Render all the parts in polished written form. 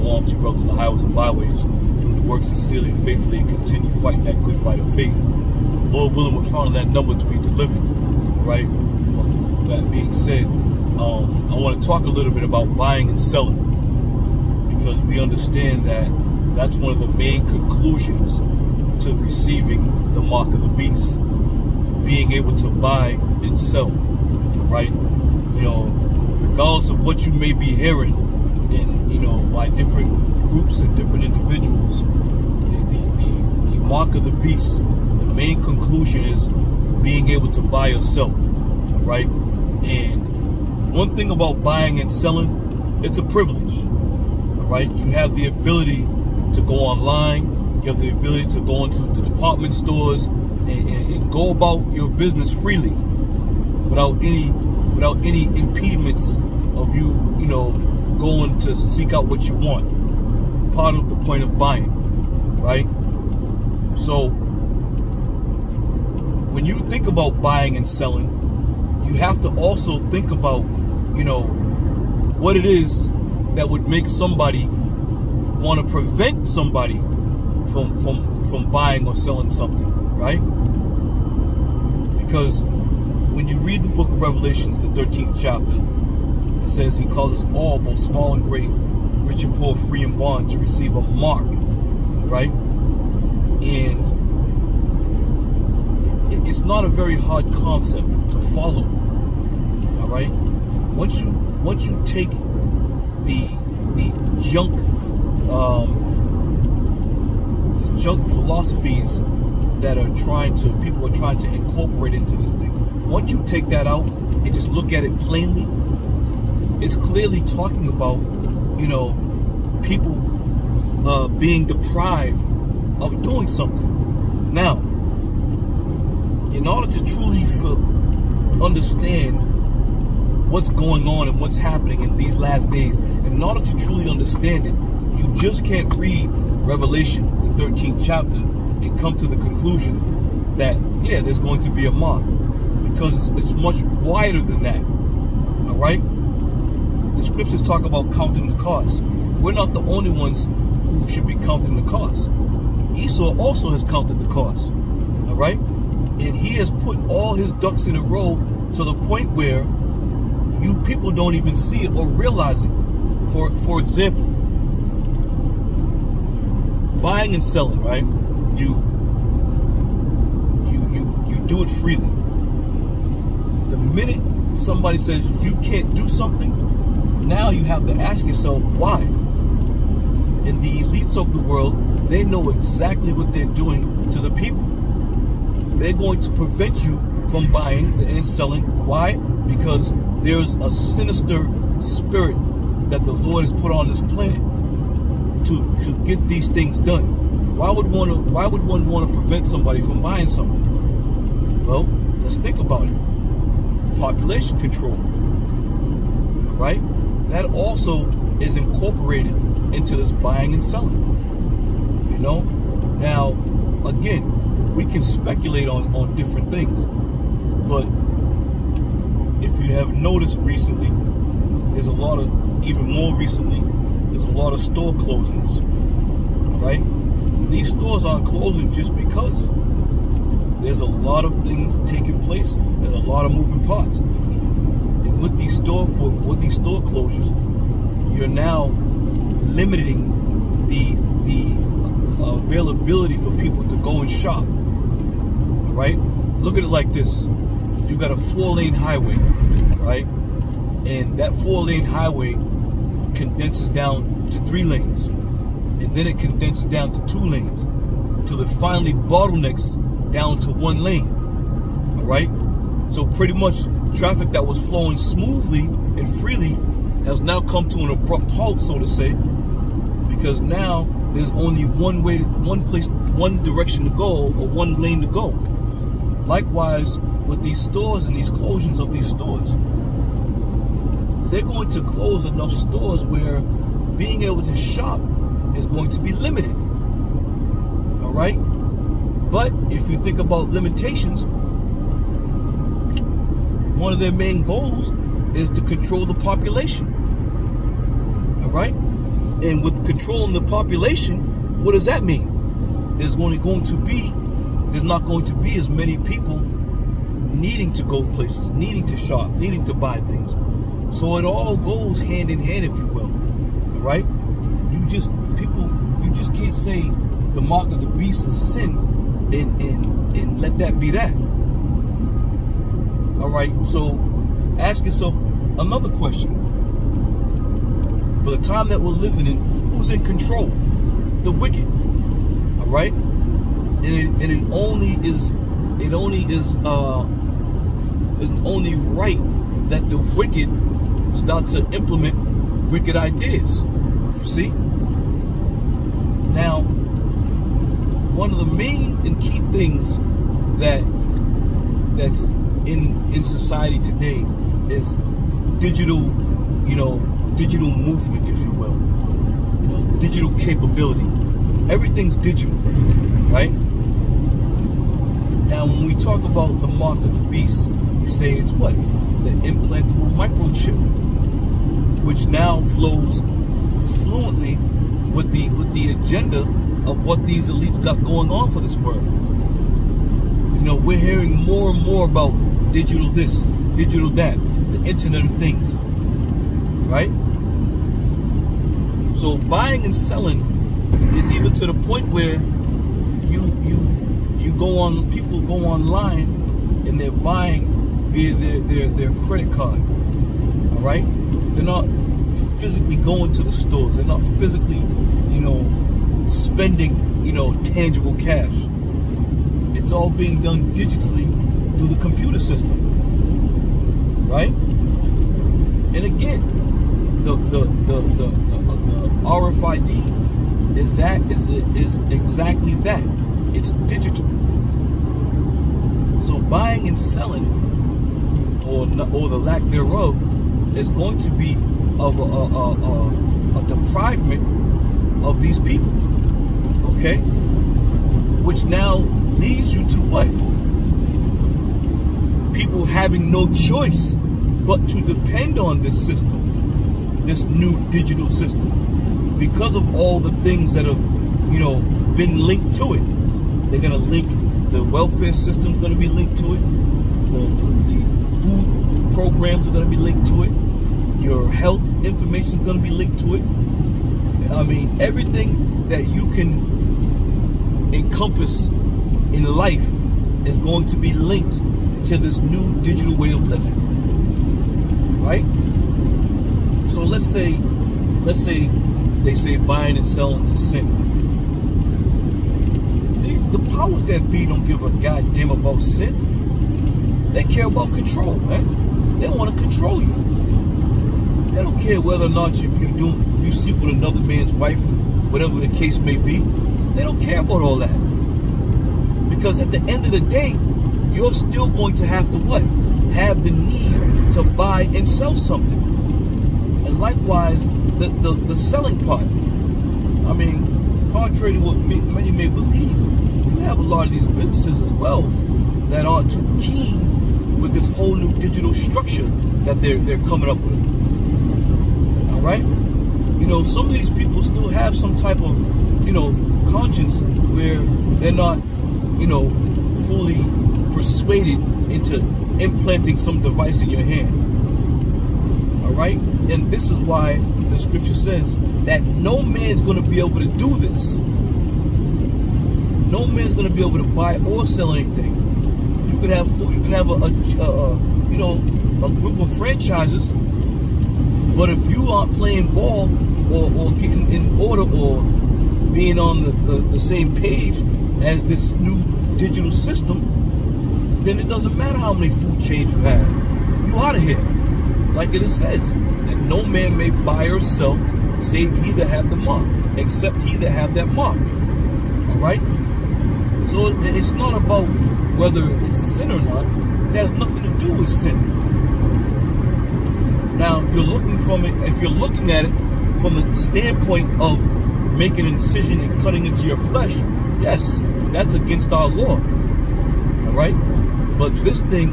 all to your brothers on the highways and byways, doing the work sincerely and faithfully, and continue fighting that good fight of faith. Lord willing, we're finding that number to be delivered. Right? That being said, I want to talk a little bit about buying and selling, because we understand that that's one of the main conclusions to receiving the mark of the beast. Being able to buy and sell, right? You know, regardless of what you may be hearing in, you know, by different groups and different individuals, the mark of the beast, the main conclusion is being able to buy or sell, right? And one thing about buying and selling, it's a privilege, right? You have the ability to go online, you have the ability to go into the department stores and go about your business freely without any impediments of you know, going to seek out what you want. Part of the point of buying, right? So when you think about buying and selling, you have to also think about, you know, what it is that would make somebody want to prevent somebody from buying or selling something, right? Because when you read the book of Revelations, the 13th chapter, it says he calls us all, both small and great, rich and poor, free and bond, to receive a mark, right? And it's not a very hard concept to follow, all right? Once you take the junk philosophies that people are trying to incorporate into this thing. Once you take that out and just look at it plainly, it's clearly talking about, you know, people being deprived of doing something. Now, in order to truly understand what's going on and what's happening in these last days, in order to truly understand it, you just can't read Revelation, the 13th chapter, and come to the conclusion that, yeah, there's going to be a mark, because it's much wider than that. All right? The scriptures talk about counting the cost. We're not the only ones who should be counting the cost. Esau also has counted the cost. All right? And he has put all his ducks in a row to the point where you people don't even see it or realize it. For example, buying and selling, right? You do it freely. The minute somebody says you can't do something, now you have to ask yourself why. And the elites of the world, they know exactly what they're doing to the people. They're going to prevent you from buying and selling. Why? Because there's a sinister spirit that the Lord has put on this planet to get these things done. Why would one want to prevent somebody from buying something? Well, let's think about it. Population control, right? That also is incorporated into this buying and selling. You know? Now, again, we can speculate on different things, but if you have noticed recently, there's a lot of store closings, right? These stores aren't closing just because. There's a lot of things taking place. There's a lot of moving parts. And with these store closures, you're now limiting the availability for people to go and shop. All right? Look at it like this. You got a 4-lane highway, right? And that 4-lane highway condenses down to 3 lanes. And then it condenses down to 2 lanes till it finally bottlenecks down to 1 lane. All right? So pretty much traffic that was flowing smoothly and freely has now come to an abrupt halt, so to say, because now there's only one direction to go, or 1 lane to go. Likewise, with these stores and these closings of these stores, they're going to close enough stores where being able to shop is going to be limited. All right? But if you think about limitations, one of their main goals is to control the population. All right? And with controlling the population, what does that mean? There's not going to be as many people needing to go places, needing to shop, needing to buy things. So it all goes hand in hand, if you will. All right? You just can't say the mark of the beast is sin and let that be that. All right? So ask yourself another question. For the time that we're living in, who's in control? The wicked. All right? And it's only right that the wicked start to implement wicked ideas. You see? Now, one of the main and key things that's in society today is digital movement, if you will. Digital capability. Everything's digital, right? Now, when we talk about the mark of the beast, we say it's what? The implantable microchip, which now flows fluently with the agenda of what these elites got going on for this world. We're hearing more and more about digital this, digital that, the Internet of Things, right? So buying and selling is even to the point where people go online and they're buying via their credit card. All right? They're not physically going to the stores. They're not physically, spending, tangible cash. It's all being done digitally through the computer system. Right? And again, the RFID is exactly that. It's digital. So buying and selling, or the lack thereof, is going to be of a deprivement of these people. Okay? Which now leads you to what? People having no choice but to depend on this system, this new digital system, because of all the things that have, been linked to it. They're going to link, the welfare system's going to be linked to it. The food programs are going to be linked to it. Your health information is going to be linked to it. I mean, everything that you can encompass in life is going to be linked to this new digital way of living. Right? So let's say they say buying and selling is a sin. The powers that be don't give a goddamn about sin. They care about control, man. They want to control you. They don't care whether or not you sleep with another man's wife, or whatever the case may be. They don't care about all that. Because at the end of the day, you're still going to have to what? Have the need to buy and sell something. And likewise, the selling part. I mean, contrary to what many may believe, you have a lot of these businesses as well that aren't too keen with this whole new digital structure that they're coming up with. All right? Some of these people still have some type of, conscience where they're not, fully persuaded into implanting some device in your hand. All right? And this is why the scripture says that no man's going to be able to do this. No man's going to be able to buy or sell anything. You can have a group of franchises, but if you aren't playing ball or getting in order or being on the same page as this new digital system, then it doesn't matter how many food chains you have. You out of here. Like it says, that no man may buy or sell save he that have the mark, except he that have that mark. All right? So it's not about whether it's sin or not. It has nothing to do with sin. Now, if you're looking at it from the standpoint of making an incision and cutting into your flesh, yes, that's against our law. All right? But this thing,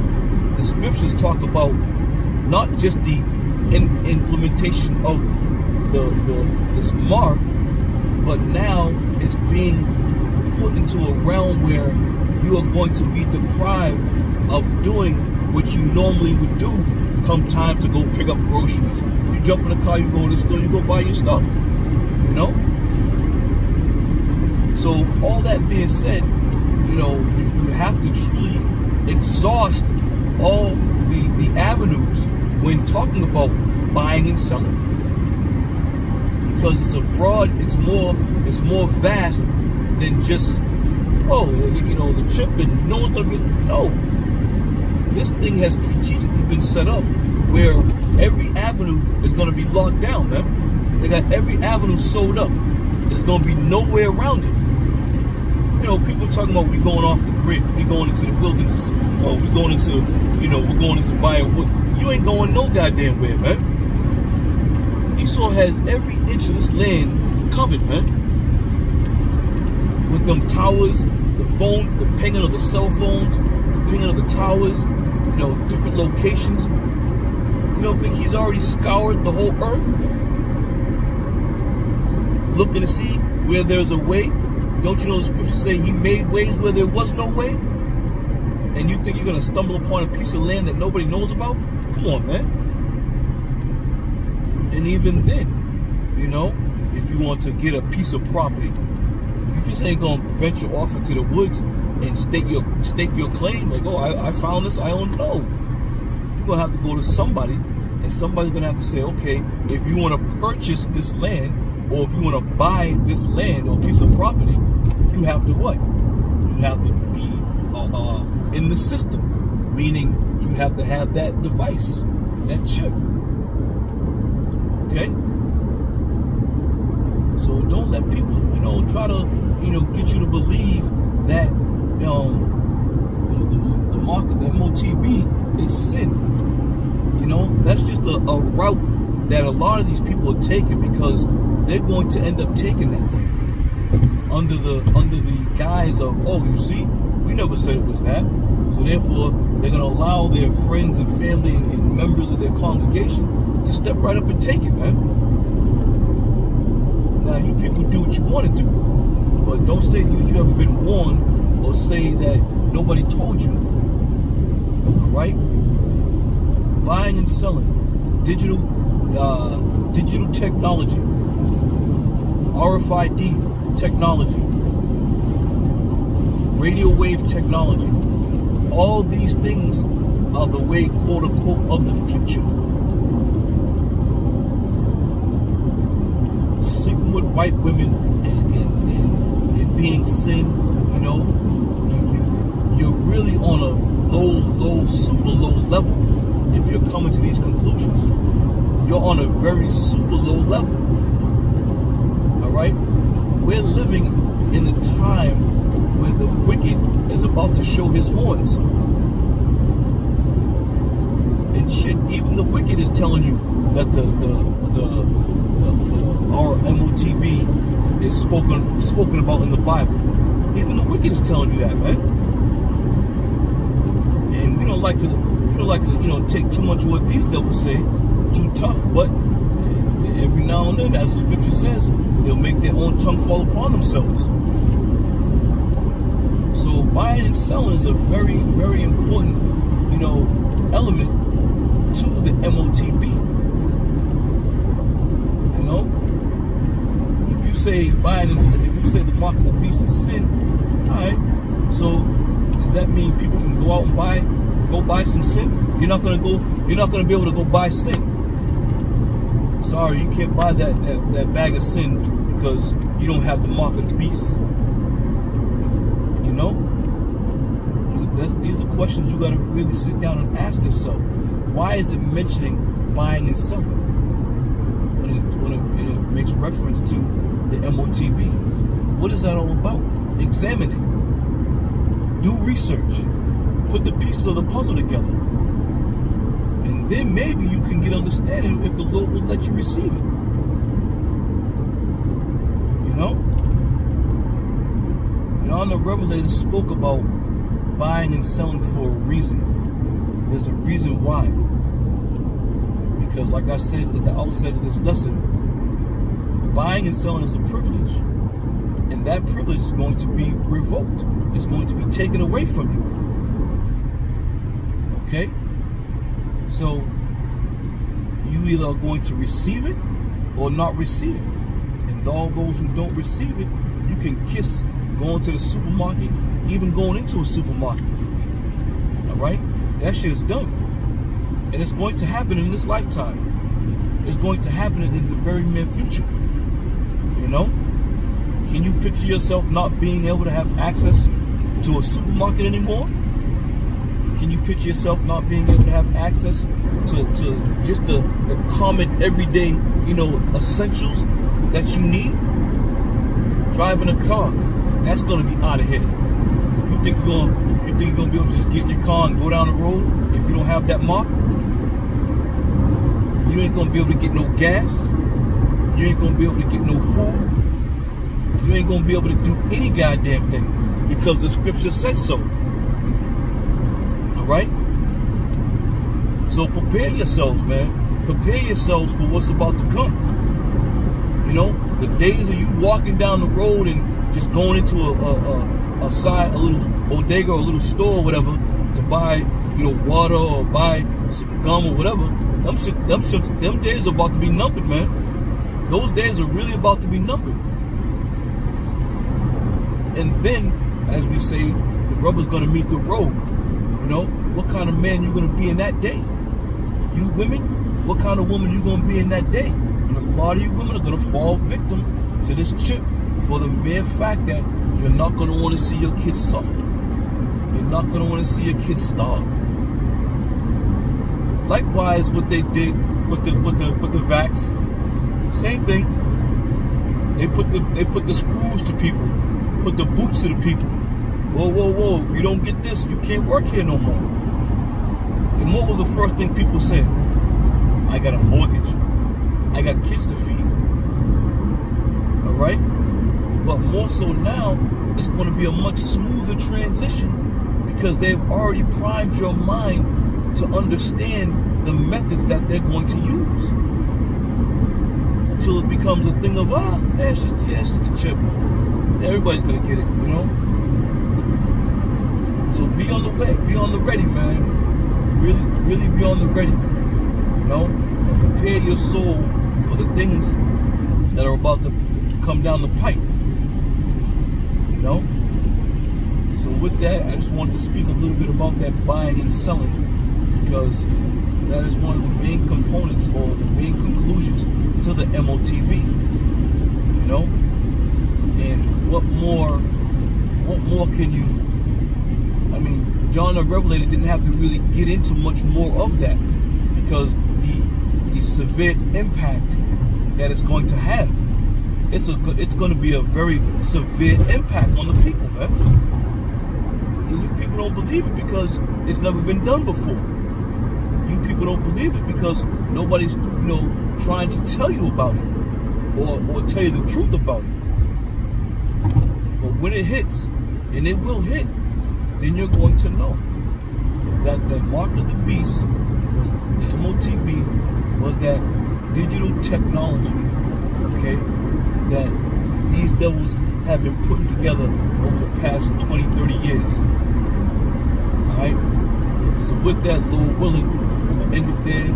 the scriptures talk about not just the implementation of this mark, but now it's being put into a realm where you are going to be deprived of doing what you normally would do come time to go pick up groceries. You jump in the car, you go to the store, you go buy your stuff, you know? So all that being said, you know, you have to truly exhaust all the avenues when talking about buying and selling. Because it's it's more vast than just, oh, you know, the chip and no one's gonna be, no. This thing has strategically been set up where every avenue is gonna be locked down, man. They got every avenue sold up. There's gonna be no way around it. You know, people talking about we going off the grid, we going into the wilderness, or we going into, you know, we're going into buying wood. You ain't going no goddamn where, man. Esau has every inch of this land covered, man. With them towers, the phone, the pinging of the cell phones, the pinging of the towers, you know, different locations. You don't think he's already scoured the whole earth? Looking to see where there's a way? Don't you know the scriptures say he made ways where there was no way? And you think you're going to stumble upon a piece of land that nobody knows about? Come on, man. And even then, you know, if you want to get a piece of property, you just ain't going to venture off into the woods and stake your claim. Like, oh, I found this, I own it. No. You're going to have to go to somebody, and somebody's going to have to say, okay, if you want to purchase this land, or if you want to buy this land or piece of property, you have to what? You have to be in the system, meaning you have to have that device, that chip. Okay? So don't let people, you know, try to, you know, get you to believe that, you know, the market, the MOTB is sin. You know, that's just a route that a lot of these people are taking because they're going to end up taking that thing under the guise of, oh, you see, we never said it was that. So therefore, they're going to allow their friends and family and members of their congregation to step right up and take it, man. Now, you people do what you want to do, but don't say that you haven't been warned or say that nobody told you. All right? Buying and selling, digital technology, RFID technology, radio wave technology. All these things are the way, quote unquote, of the future. Sleeping with white women and being sin, you know, you're really on a low, super low level if you're coming to these conclusions. You're on a very super low level. Alright? We're living in the time where the wicked is about to show his horns. And shit, even the wicked is telling you that our MOTB is spoken about in the Bible. Even the wicked is telling you that, man. And we don't like to, you know, take too much of what these devils say too tough, but every now and then, as the scripture says, they'll make their own tongue fall upon themselves. So buying and selling is a very, very important, you know, element to the MOTB. You know, if you say buying and if you say the mark of the beast is sin, all right. So does that mean people can go out and go buy some sin? You're not gonna be able to go buy sin. Sorry, you can't buy that bag of sin because you don't have the mark of the beast. You know? These are questions you got to really sit down and ask yourself. Why is it mentioning buying and selling when it makes reference to the MOTB? What is that all about? Examine it. Do research. Put the pieces of the puzzle together. And then maybe you can get understanding if the Lord will let you receive it. You know? John the Revelator spoke about buying and selling for a reason. There's a reason why. Because like I said at the outset of this lesson, buying and selling is a privilege, and that privilege is going to be revoked. It's going to be taken away from you. Okay? So you either are going to receive it or not receive it. And all those who don't receive it, you can kiss going to the supermarket, even going into a supermarket. All right? That shit is done. And it's going to happen in this lifetime. It's going to happen in the very near future. You know? Can you picture yourself not being able to have access to a supermarket anymore? Can you picture yourself not being able to have access to just the common everyday, essentials that you need? Driving a car, that's gonna be out of here. You think you're gonna be able to just get in your car and go down the road if you don't have that mark? You ain't gonna be able to get no gas. You ain't gonna be able to get no food. You ain't gonna be able to do any goddamn thing because the scripture says so. All right? So prepare yourselves, man. Prepare yourselves for what's about to come. The days of you walking down the road and just going into a little bodega or a little store or whatever to buy, water or buy some gum or whatever. Them days are about to be numbered, man. Those days are really about to be numbered. And then, as we say, the rubber's gonna meet the road. What kind of man you gonna be in that day? You women, what kind of woman you gonna be in that day? And a lot of you women are gonna fall victim to this chip for the mere fact that you're not gonna want to see your kids suffer. You're not gonna want to see your kids starve. Likewise, what they did with the vax, same thing. They put the screws to people, put the boots to the people. Whoa! If you don't get this, you can't work here no more. And what was the first thing people said? I got a mortgage. I got kids to feed. All right? But more so now, it's going to be a much smoother transition because they've already primed your mind to understand the methods that they're going to use. Until it becomes a thing of, it's just a chip. Everybody's going to get it, So be on the ready, man. Really be on the ready, and prepare your soul for the things that are about to come down the pipe, So with that, I just wanted to speak a little bit about that buying and selling because that is one of the main components or the main conclusions to the MOTB, And what more can you? John the Revelator didn't have to really get into much more of that because the severe impact that it's going to have. It's going to be a very severe impact on the people, man. And you people don't believe it because it's never been done before. You people don't believe it because nobody's, trying to tell you about it or tell you the truth about it. But when it hits, and it will hit, then you're going to know that mark of the beast was the MOTB, was that digital technology, okay, that these devils have been putting together over the past 20, 30 years. Alright? So with that, Lord willing, I'm going to end it there,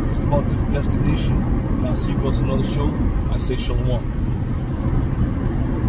just about to the destination. And I'll see you guys on another show. I say shalom.